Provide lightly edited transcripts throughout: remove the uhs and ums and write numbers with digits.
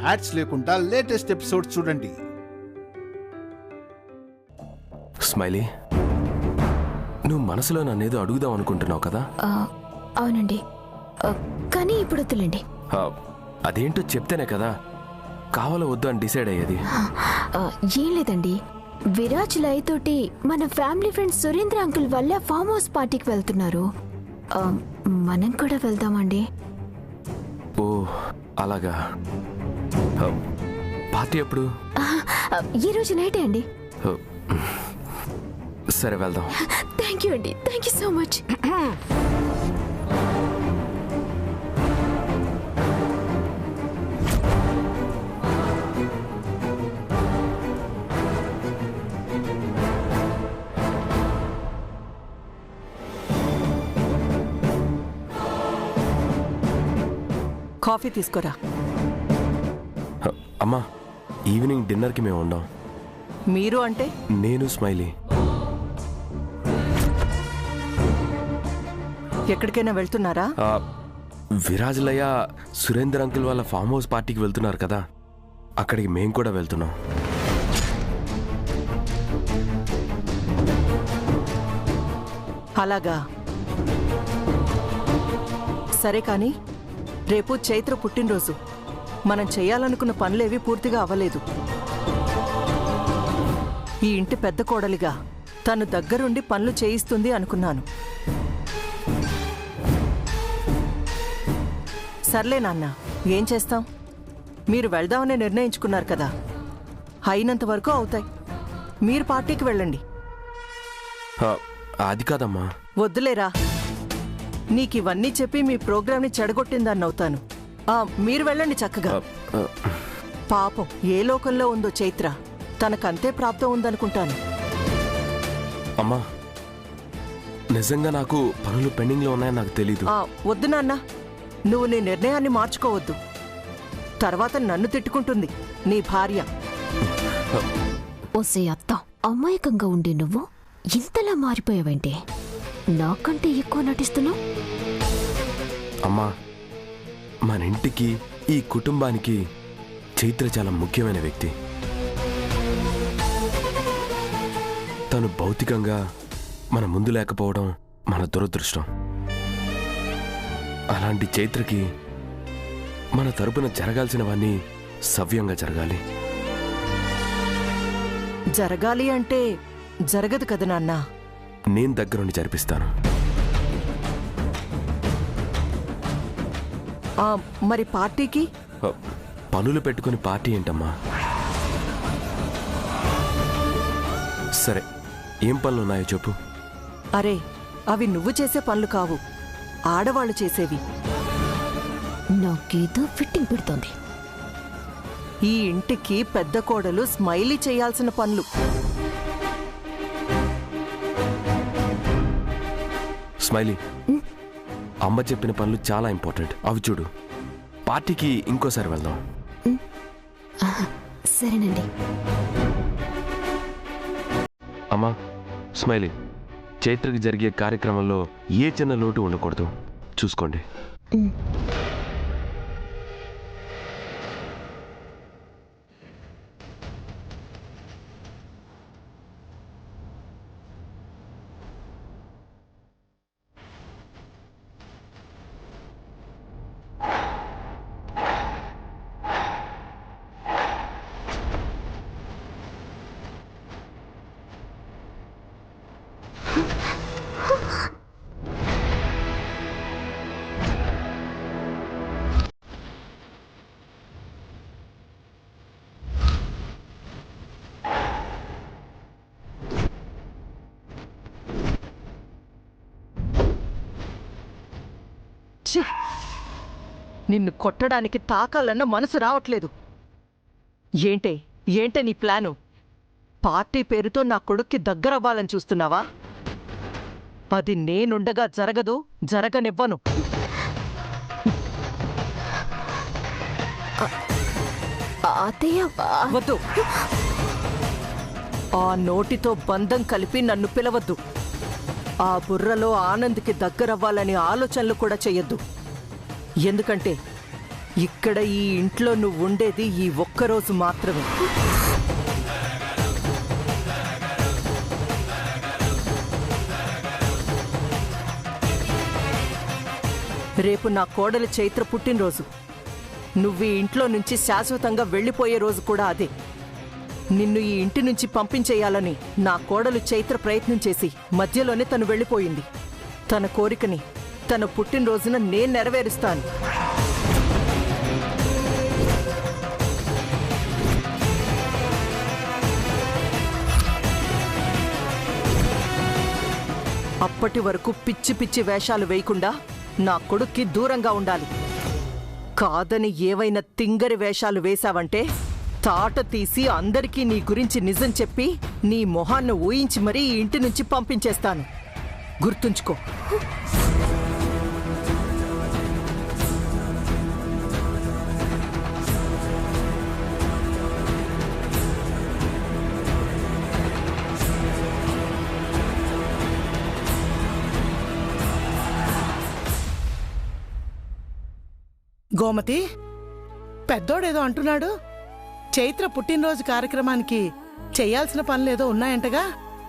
Ads లేకుండా latest episode చూడండి. Smiley, నువ్వు మనసులో నన్నేదో అడుగుదాం అనుకుంటున్నావు కదా? అవునండి, కానీ ఇప్పుడు వద్దులేండి. అదేంటో చెప్తేనే కదా కావాలో వద్దు అని డిసైడ్ అయ్యేది. ఏం లేదండి, విరాజ్ లై తోటి మన ఫ్యామిలీ ఫ్రెండ్ సురేంద్ర అంకుల్ వల్ల ఫామ్ హౌస్ పార్టీకి వెళ్తున్నారు. మనం కూడా వెళ్దామండి. ఓ అలాగా. పార్టీ ఎప్పుడు? ఈ రోజు నైటే అండి. సరే వెళ్దాం. థ్యాంక్ యూ అండి, thank you so much. Coffee తీసుకోరా. అమ్మా, ఈవినింగ్ డిన్నర్కి మేము ఉండం. మీరు అంటే? నేను స్మైలీ. ఎక్కడికైనా వెళ్తున్నారా? విరాజ్లయ్య సురేందర్ అంకుల్ వాళ్ళ ఫామ్ హౌస్ పార్టీకి వెళ్తున్నారు కదా, అక్కడికి మేము కూడా వెళ్తున్నాం. అలాగా, సరే కానీ రేపు చైత్ర పుట్టినరోజు. మనం చేయాలనుకున్న పనులేవి పూర్తిగా అవ్వలేదు. ఈ ఇంటి పెద్ద కోడలిగా తను దగ్గరుండి పనులు చేయిస్తుంది అనుకున్నాను. సర్లే నాన్న, ఏం చేస్తాం, మీరు వెళ్దామని నిర్ణయించుకున్నారు కదా, అయినంత వరకు అవుతాయి. మీరు పార్టీకి వెళ్ళండి. అది కాదమ్మా. వద్దులేరా, నీకివన్నీ చెప్పి మీ ప్రోగ్రాంని చెడగొట్టిందాన్ని అవుతాను. మీరు వెళ్ళండి చక్కగా. పాపం ఏ లోకంలో ఉందో చైత్ర, తనకంతే ప్రాప్తం ఉందనుకుంటాను. అమ్మా, నిజంగా నాకు పనులు పెండింగ్లో ఉన్నాయని నాకు తెలీదు. వద్దు నాన్న, నువ్వు నీ నిర్ణయాన్ని మార్చుకోవద్దు. తర్వాత నన్ను తిట్టుకుంటుంది నీ భార్య. ఓసే అత్త, అమాయకంగా ఉండి నువ్వు ఇంతలా మారిపోయావంటే, నాకంటే ఎక్కువ నటిస్తున్నావు. అమ్మా, మన ఇంటికి ఈ కుటుంబానికి చైత్ర చాలా ముఖ్యమైన వ్యక్తి. తను భౌతికంగా మన ముందు లేకపోవడం మన దురదృష్టం. అలాంటి చైత్రకి మన తరపున జరగాల్సినవన్నీ సవ్యంగా జరగాలి. జరగాలి అంటే జరగదు కదా నాన్న. నేను దగ్గరుండి జరిపిస్తాను. మరి పార్టీకి? పనులు పెట్టుకుని పార్టీ ఏంటమ్మా? సరే, ఏం పనులు ఉన్నాయో చెప్పు. అరే, అవి నువ్వు చేసే పనులు కావు, ఆడవాళ్లు చేసేవి. నాకేదో ఫిట్టింగ్ పెడుతోంది. ఈ ఇంటికి పెద్ద కోడలు స్మైలీ చేయాల్సిన పనులు. స్మైలీ, అమ్మ చెప్పిన పనులు చాలా ఇంపార్టెంట్, అవి చూడు. పార్టీకి ఇంకోసారి వెళ్దాం. సరేనండి. అమ్మా, స్మైలీ, చైత్రకి జరిగే కార్యక్రమంలో ఏ చిన్న లోటు ఉండకూడదు, చూసుకోండి. నిన్ను కొట్టడానికి తాకాలన్న మనసు రావట్లేదు. ఏంటే నీ ప్లాను? పార్టీ పేరుతో నా కొడుక్కి దగ్గరవ్వాలని చూస్తున్నావా? అది నేనుండగా జరగదు, జరగనివ్వను. వద్దు, ఆ నోటితో బంధం కలిపి నన్ను పిలవద్దు. ఆ బుర్రలో ఆనంద్కి దగ్గరవ్వాలని ఆలోచనలు కూడా చెయ్యొద్దు. ఎందుకంటే ఇక్కడ ఈ ఇంట్లో నువ్వు ఉండేది ఈ ఒక్కరోజు మాత్రమే. రేపు నా కోడలి చైత్ర పుట్టినరోజు. నువ్వు ఈ ఇంట్లో నుంచి శాశ్వతంగా వెళ్ళిపోయే రోజు కూడా అదే. నిన్ను ఈ ఇంటి నుంచి పంపించేయాలని నా కోడలు చైత్ర ప్రయత్నం చేసి మధ్యలోనే తను వెళ్ళిపోయింది. తన కోరికని తన పుట్టినరోజున నేను నెరవేరుస్తాను. అప్పటి వరకు పిచ్చి పిచ్చి వేషాలు వేయకుండా నా కొడుక్కి దూరంగా ఉండాలి. కాదని ఏవైనా తింగరి వేషాలు వేశావంటే తాట తీసి అందరికీ నీ గురించి నిజం చెప్పి నీ మొహాన్ని ఊహించి మరీ ఈ ఇంటి నుంచి పంపించేస్తాను. గుర్తుంచుకో. గోమతి, పెద్దోడేదో అంటున్నాడు. చైత్ర పుట్టినరోజు కార్యక్రమానికి చెయ్యాల్సిన పనులేదో ఉన్నాయంటగా.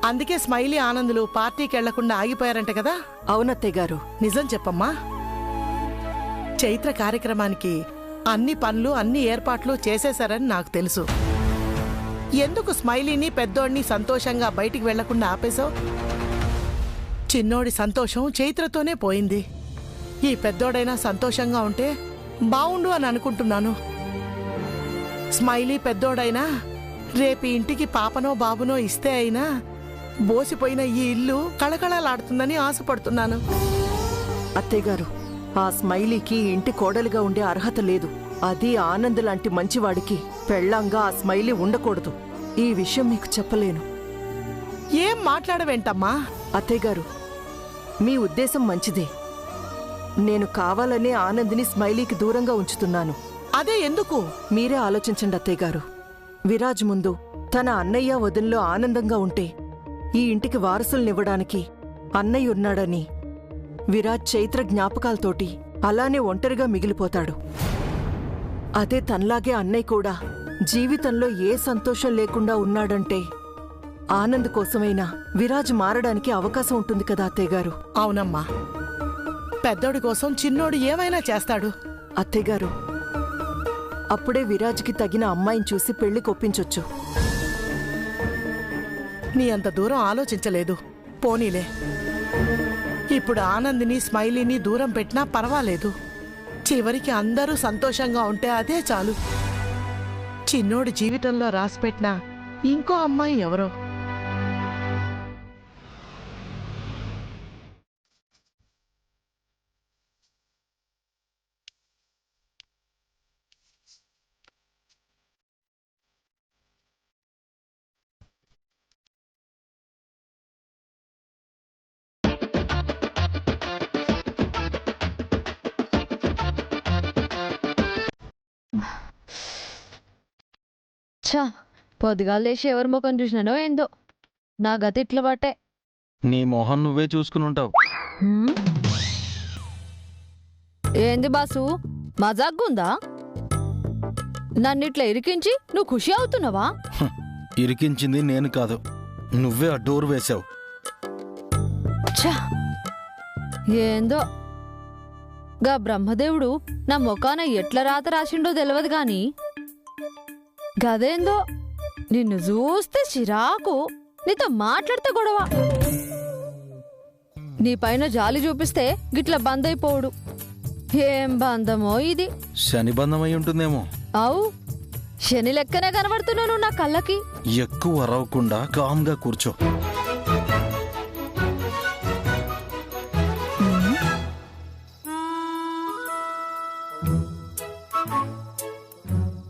అందుకే స్మైలీ ఆనందులు పార్టీకి వెళ్లకుండా ఆగిపోయారంట కదా. అవునత్తయ్య గారు. నిజం చెప్పమ్మా. చైత్ర కార్యక్రమానికి అన్ని పనులు అన్ని ఏర్పాట్లు చేసేశారని నాకు తెలుసు. ఎందుకు స్మైలీని పెద్దోడిని సంతోషంగా బయటికి వెళ్లకుండా ఆపేశావు? చిన్నోడి సంతోషం చైత్రతోనే పోయింది. ఈ పెద్దోడైనా సంతోషంగా ఉంటే బావుండు అని అనుకుంటున్నాను. స్మైలీ పెద్దోడైనా రేపు ఇంటికి పాపనో బాబునో ఇస్తే అయినా బోసిపోయిన ఈ ఇల్లు కళకళలాడుతుందని ఆశపడుతున్నాను. అత్తయ్య గారు, ఆ స్మైలీకి ఇంటి కోడలిగా ఉండే అర్హత లేదు. అది ఆనంద్ లాంటి మంచివాడికి పెళ్ళంగా ఆ స్మైలీ ఉండకూడదు. ఈ విషయం మీకు చెప్పలేను. ఏం మాట్లాడవేంటమ్మా? అత్తయ్య గారు, మీ ఉద్దేశం మంచిదే. నేను కావాలనే ఆనంద్ని స్మైలీకి దూరంగా ఉంచుతున్నాను. అదే ఎందుకు? మీరే ఆలోచించండి అత్తయ్య గారు. విరాజ్ ముందు తన అన్నయ్య వదినలో ఆనందంగా ఉంటే ఈ ఇంటికి వారసుల్నివ్వడానికి అన్నయ్య ఉన్నాడని విరాజ్ చైత్ర జ్ఞాపకాలతోటి అలానే ఒంటరిగా మిగిలిపోతాడు. అదే తనలాగే అన్నయ్య కూడా జీవితంలో ఏ సంతోషం లేకుండా ఉన్నాడంటే ఆనంద్ కోసమైనా విరాజ్ మారడానికి అవకాశం ఉంటుంది కదా అత్తయ్య గారు. అవునమ్మా, పెద్దోడి కోసం చిన్నోడు ఏమైనా చేస్తాడు. అత్తయ్య గారు, అప్పుడే విరాజ్కి తగిన అమ్మాయిని చూసి పెళ్లి కొప్పించొచ్చు. నీ అంత దూరం ఆలోచించలేదు. పోనీలే, ఇప్పుడు ఆనందిని స్మైలీని దూరం పెట్టినా పర్వాలేదు. చివరికి అందరూ సంతోషంగా ఉంటే అదే చాలు. చిన్నోడి జీవితంలో రాసిపెట్టిన ఇంకో అమ్మాయి ఎవరో. ఛా, పొద్దుగాలు లేచి ఎవరి ముఖం చూసినానో ఏందో నా గతి ఇట్లా పట్టే. నీ మొహం నువ్వే చూసుకుని ఉంటావు. ఏంది బాసు, మజాగ్గుందా? నన్ను ఇట్లా ఇరికించి నువ్వు ఖుషి అవుతున్నావా? ఇరికించింది నేను కాదు, నువ్వే ఆ డోర్ వేశావు. ఛా, ఏందో గా బ్రహ్మదేవుడు నా ముఖాన ఎట్లా రాత రాసిండో తెలియదు గాని గదేందో నిన్ను చూస్తే చిరాకు, నీతో మాట్లాడితే గొడవ. నీ పైన జాలి చూపిస్తే గిట్లా బంద్ అయిపోవుడు. ఏం బంధమో ఇది. శని బంధం అయి ఉంటుందేమో. అవు, శని లెక్కనే కనబడుతున్నాను నా కళ్ళకి. ఎక్కువ అరవకుండా కామ్గా కూర్చో.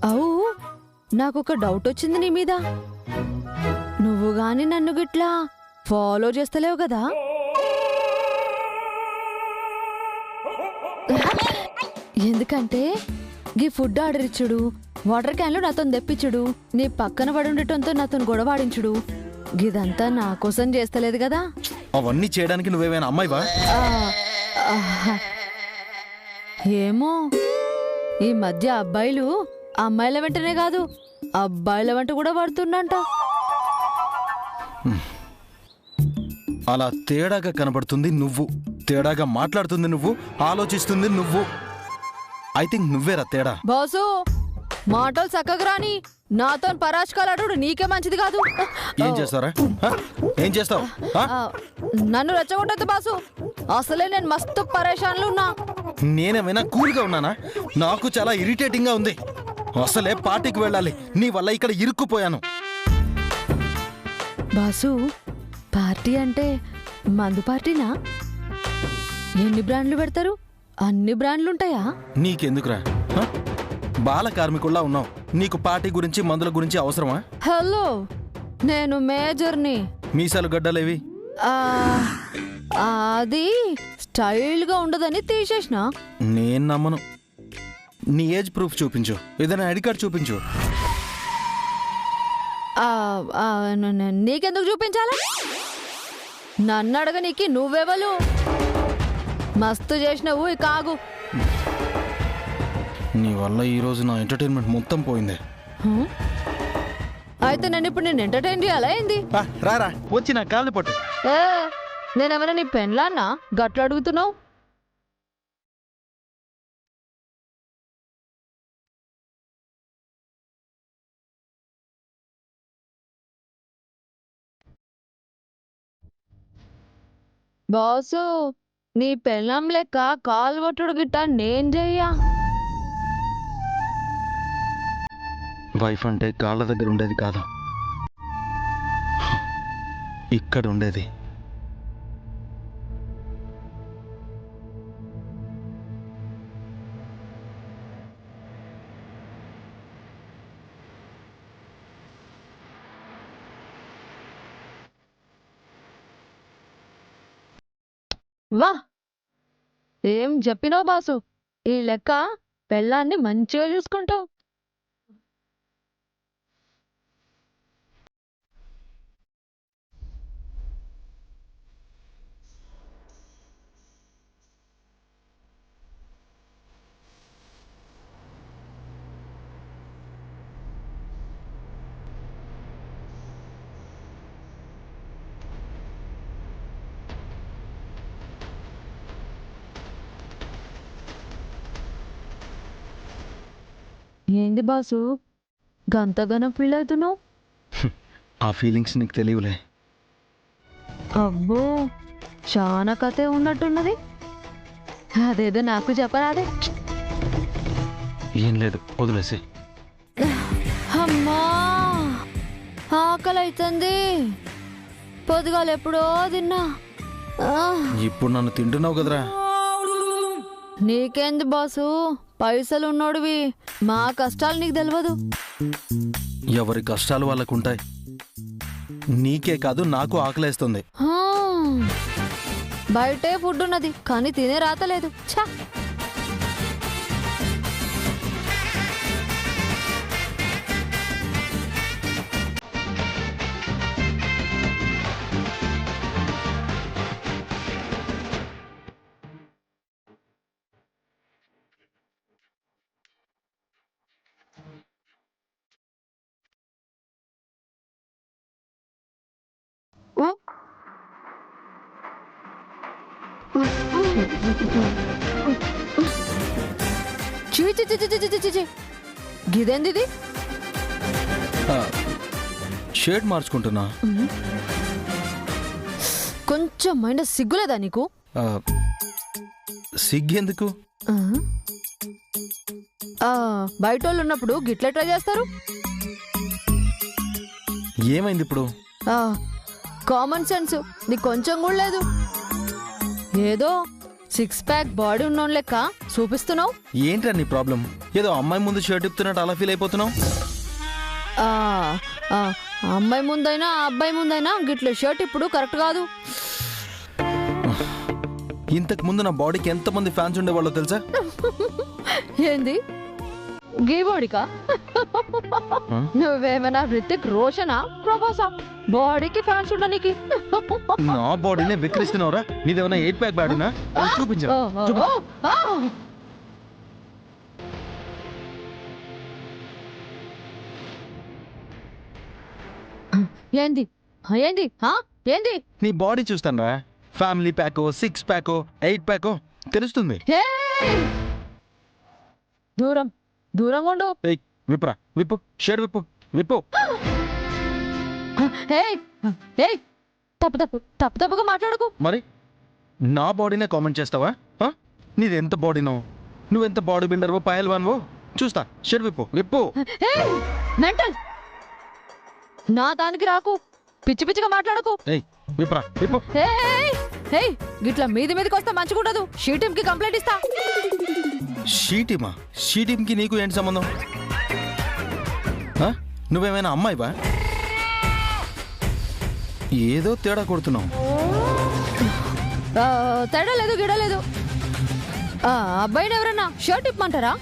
అవు, నాకొక డౌట్ వచ్చింది నీ మీద. నువ్వు గాని నన్ను గిట్లా ఫాలో చేస్తలేవు కదా? ఎందుకంటే గీ ఫుడ్ ఆర్డర్ ఇచ్చుడు, వాటర్ క్యాన్లు నాతో తెప్పించుడు, నీ పక్కన పడుండటంతో నాతో గొడవాడించుడు, గిదంతా నా కోసం చేస్తలేదు కదా? అవన్నీ చేయడానికి నువ్వేమైనా అమ్మాయివా? ఏమో ఈ మధ్య అబ్బాయిలు అమ్మాయిల వెంటనే కాదు అబ్బాయిల వెంట కూడా పడుతుండంట. అలా తేడాగా కనబడుతుంది నువ్వు, తేడాగా మాట్లాడుతుంది నువ్వు, ఆలోచిస్తుంది నువ్వు. ఐ థింక్ నువ్వేరా తేడా. బాసు మాటలు చక్కగా రాని నాతో పరాష్కాలాడు నీకే మంచిది కాదు. ఏం చేస్తారా? ఏం చేస్తావు? నన్ను రెచ్చగొట్టద్దు బాసు, అసలే నేను మస్తు పరేషాన్లు ఉన్నా. నేనేమైనా కూల్గా ఉన్నానా? నాకు చాలా ఇరిటేటింగ్ గా ఉంది. అసలే పార్టీకి వెళ్ళాలి, నీ వల్ల ఇక్కడ ఇరుక్కుపోయాను. బాసు పార్టీ అంటే మందు పార్టీనా? ఎన్ని బ్రాండ్లు పెడతారు? అన్ని బ్రాండ్లు ఉంటాయా? నీకెందుకురా? బాల కార్మికుల్లా ఉన్నావు. నీకు పార్టీ గురించి మందుల గురించి అవసరమా? హలో, నేను మేజర్ని. మీసాలు గడ్డలేవి? అది స్టైల్గా ఉండదని తీసేసిన. నేను నమ్మను. నీ ఏజ్ ప్రూఫ్ చూపించు, ఏదైనా ఐడి కార్డ్ చూపించు. నీకెందుకు చూపించాలా? నన్ను అడగనీకి నువ్వెవలు? మస్తు చేసినవు ఈ కాగు. నీ వల్ల ఈరోజు నా ఎంటర్టైన్మెంట్ మొత్తం పోయింది. అయితే నేను ఇప్పుడు నేను ఎంటర్టైన్ చేయాలా ఏంది? రారా, వచ్చి నా కాళ్ళు పట్టు. నేనేమైనా నీ పెన్లాన్నా గట్ల అడుగుతున్నావు? బాసు నీ పెళ్ళం లెక్క కాలు కొట్టుడు గిట్ట నేను చెయ్యా. వైఫ్ అంటే కాళ్ళ దగ్గర ఉండేది కాదు, ఇక్కడ ఉండేది. వా ఏం చెప్పినావు బాసు, ఈ లెక్క పెళ్ళాన్ని మంచిగా చూసుకుంటావు. ఏంది బాసు గంతగనం ఫీల్ అవుతున్నావు? ఆ ఫీలింగ్స్ నీకు తెలియలే. అబ్బో చాలా కథే ఉన్నట్టున్నది, అదేదో నాకు చెప్పరాదే. ఏం లేదు, వదిలేసి. అమ్మా ఆకలి అవుతుంది, పొద్దుగాలు ఎప్పుడో తిన్నా. ఇప్పుడు నన్ను తింటున్నావు కదరా. నీకేంది బాసు, పైసలు ఉన్నోడివి, మా కష్టాలు నీకు తెలియదు. ఎవరి కష్టాలు వాళ్ళకుంటాయి. నీకే కాదు నాకు ఆకలేస్తుంది. బయటే ఫుడ్ ఉన్నది కానీ తినే రాతలేదు. ఛా గిదేంది ఇది? షేడ్ మార్చుకుంటున్నా. కొంచెం మైండ్ సిగ్గులేదా నీకు? సిగ్గెందుకు? బయట వాళ్ళు ఉన్నప్పుడు గిట్లా ట్రై చేస్తారు. ఏమైంది ఇప్పుడు? కామన్ సెన్స్ నీకు కొంచెం కూడా లేదు. ఏదో 6 ప్యాక్ బాడీ ఉన్నోన్ లెక్క చూపిస్తున్నావు. ఏంట్రా నీ ప్రాబ్లం? ఏదో అమ్మాయి ముందు షర్ట్ ఇప్పుతున్నట్టు అలా ఫీల్ అయిపోతున్నావు. అమ్మాయి ముందైనా అబ్బాయి ముందైనా గిట్ల షర్ట్ ఇప్పుడు కరెక్ట్ కాదు. ఇంతకు ముందు నా బాడీకి ఎంతమంది ఫ్యాన్స్ ఉండేవాళ్ళో తెలుసా? ఏంది గీ బాడీకా? నువ్వేమైనా రితిక్ రోషనా ప్రభాసా బాడీకి ఫ్యాన్స్ ఉండడానికి? నా బాడీనే విక్రిస్తున్నావురా. నీదేమైనా 8 ప్యాక్ బాడీనా? చూపించు. ఏంది ఏంది ఏంది నీ బాడీ చూస్తాను రా, ఫ్యామిలీ ప్యాకో 6 ప్యాకో 8 ప్యాకో తెలుస్తుంది. ఏయ్! దూరం దూరంగా ఉండు. ఏయ్ విప్పురా, విప్పు షేడ్ విప్పు విప్పు. ఏయ్ ఏయ్ తప్పుగా మాట్లాడకు. మరి నా బాడీనే కామెంట్ చేస్తావా? నీది ఎంత బాడీనో, నువ్వెంత బాడీ బిల్డర్వో పహల్వాన్వో చూస్తా. షేడ్ విప్పు విప్పు. ఏయ్ మెంటల్, నా దానికి రాకు, పిచ్చి పిచ్చిగా మాట్లాడకు. ఏయ్ విప్పురా విప్పు. ఏయ్ ఏయ్ గిట్లా మీదికి వస్తే మంచిగుండదు. షీటింకి కంప్లైంట్ ఇస్తా. షీటిమా? షీటింకి నీకు ఏంటి సంబంధం? నువ్వేమైనా అమ్మాయివా? ఏదో తేడా కొడుతున్నావు. తేడా లేదు గిడలేదు. అబ్బాయిని ఎవరన్నా షర్ట్ ఇప్పమంటారా?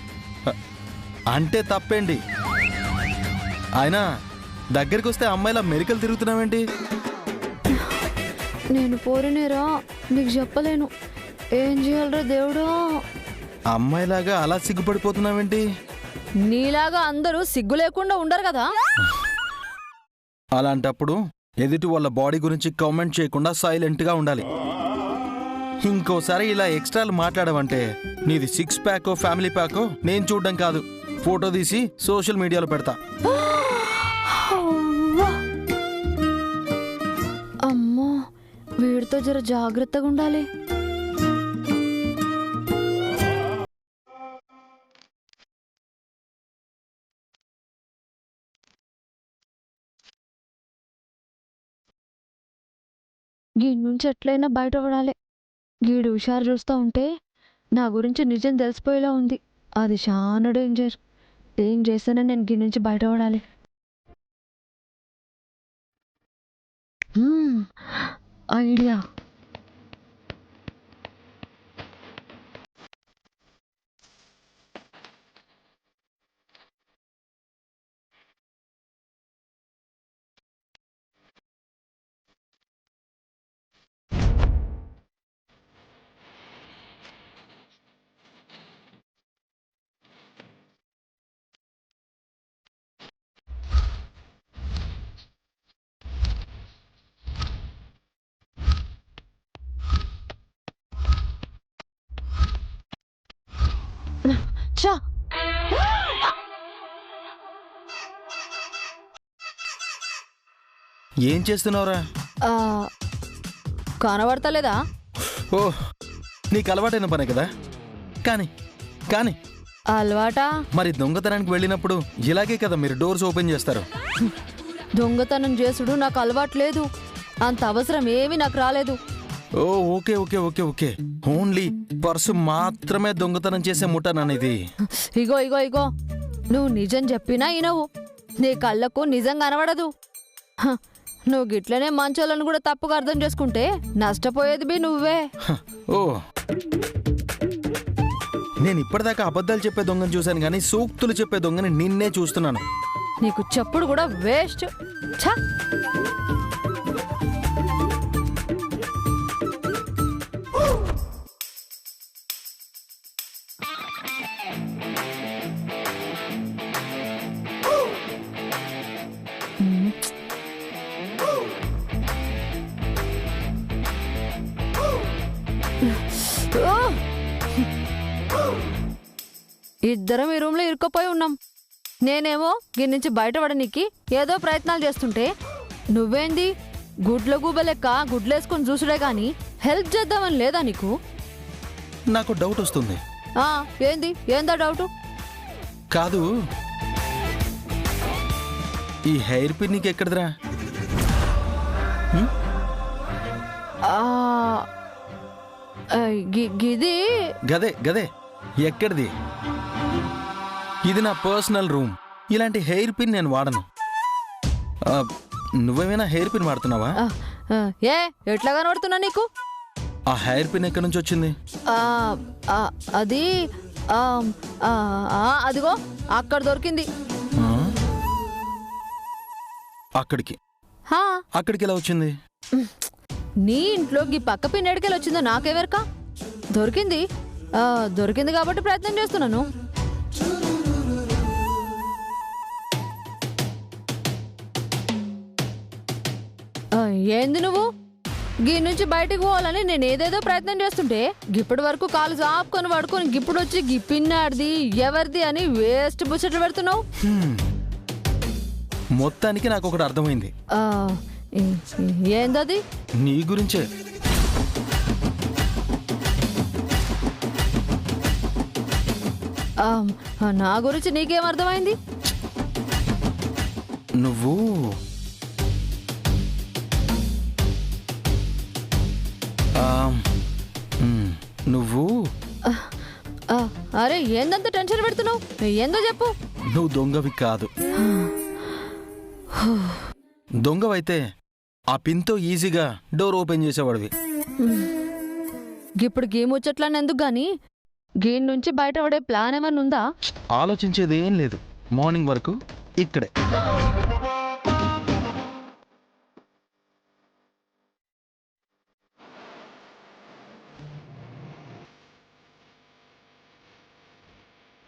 అంటే తప్పేంటి? అయినా దగ్గరికి వస్తే అమ్మాయిలా మెరికలు తిరుగుతున్నావేంటి? నేను పోరినేరా, నీకు చెప్పలేను. ఏం చేయాలరా దేవుడా? అమ్మాయిలాగా అలా సిగ్గుపడిపోతున్నావేంటి? నీలాగా అందరూ సిగ్గు లేకుండా ఉండరు కదా. అలాంటప్పుడు ఎదుటి వాళ్ళ బాడీ గురించి కామెంట్ చేయకుండా సైలెంట్గా ఉండాలి. ఇంకోసారి ఇలా ఎక్స్ట్రాలు మాట్లాడవంటే నీది 6 ప్యాకో ఫ్యామిలీ ప్యాకో నేను చూడడం కాదు, ఫోటో తీసి సోషల్ మీడియాలో పెడతా. అమ్మో, వీడితో జర జాగ్రత్తగా ఉండాలి. గీడి నుంచి ఎట్లయినా బయటపడాలి. గీడు హుషారు చూస్తూ ఉంటే నా గురించి నిజం తెలిసిపోయేలా ఉంది. అది చాలా డేంజర్. ఏం చేస్తేనే నేను గీ నుంచి బయటపడాలి. ఐడియా. చా, ఏం చేస్తున్నావురా? కనబడతలేదా? ఓ, నీకు అలవాటైన పనే కదా. కానీ కానీ అలవాటా? మరి దొంగతనానికి వెళ్ళినప్పుడు ఇలాగే కదా మీరు డోర్స్ ఓపెన్ చేస్తారు. దొంగతనం చేసుడు నాకు అలవాటు లేదు. అంత అవసరం ఏమీ నాకు రాలేదు. Oh okay okay okay okay only purse మాత్రమే దొంగతనం చేసే ముఠాననేది. ఇగో ఇగో ఇగో, నువ్వు నిజం చెప్పినా ఇనవు. నీ కళ్ళకు నిజం కనబడదు. నువ్వు గిట్లనే మంచోళ్ళను కూడా తప్పుగా అర్థం చేసుకుంటే నష్టపోయేది బి నువ్వే. ఓ, నేను ఇప్పటిదాకా అబద్ధాలు చెప్పే దొంగను చూశాను కానీ సూక్తులు చెప్పే దొంగని నిన్నే చూస్తున్నాను. నీకు చెప్పుడు కూడా వేస్ట్. ఛా, ఇద్దరం ఈ రూమ్లో ఇరుక్కుపోయి ఉన్నాం. నేనేమో దీని నుంచి బయటపడనీకి ఏదో ప్రయత్నాలు చేస్తుంటే నువ్వేంది గుడ్ల గూబ లెక్క గుడ్లేసుకొని చూసుడే గాని హెల్ప్ చేద్దామని లేదా నీకు? నాకు డౌట్ వస్తుంది. ఏంది? ఏందా డౌటు? కాదు, ఈ హెయిర్ పిన్ నీకు ఎక్కడిదిరా? గిది గదే గదే ఎక్కడిది? ఇది నా పర్సనల్ రూమ్. ఇలాంటి హెయిర్ పిన్ నేను వాడను. నువ్వేమైనా హెయిర్ పిన్ వాడుతున్నావా? ఏ ఎట్లా కనబడుతున్నా నీకు? ఆ హెయిర్ పిన్ ఎక్కడి నుంచి వచ్చింది? అది అదిగో అక్కడ దొరికింది. అక్కడికి ఎలా వచ్చింది? నీ ఇంట్లోకి పక్క పిన్ ఎడికెళ్ళి వచ్చిందో నాకెవరకా? దొరికింది. దొరికింది కాబట్టి ప్రయత్నం చేస్తున్నాను. ఏంది నువ్వు గీ నుంచి బయటికి పోవాలని నేను ఏదేదో ప్రయత్నం చేస్తుంటే ఇప్పటి వరకు కాలు చాపుకొని పడుకొని ఇప్పుడు వచ్చి గీ పిన్నాడిది ఎవరిది అని వేస్ట్ బుచ్చట్లు పెడుతున్నావు. మొత్తానికి నాకు ఒకటి అర్థమైంది. ఏందది? నీ గురించే. నా గురించి నీకేం అర్థమైంది? నువ్వు నువ్వు అరే ఏందంత టెన్షన్ పెడుతున్నావు? ఏందో చెప్పు. నువ్వు దొంగవి కాదు. దొంగవైతే ఆ పిన్తో ఈజీగా డోర్ ఓపెన్ చేసేవాడివి. ఇప్పుడు గేమ్ వచ్చట్లని ఎందుకు గాని గేమ్ నుంచి బయటపడే ప్లాన్ ఏమన్నా ఉందా? ఆలోచించేది ఏం లేదు. మార్నింగ్ వరకు ఇక్కడే.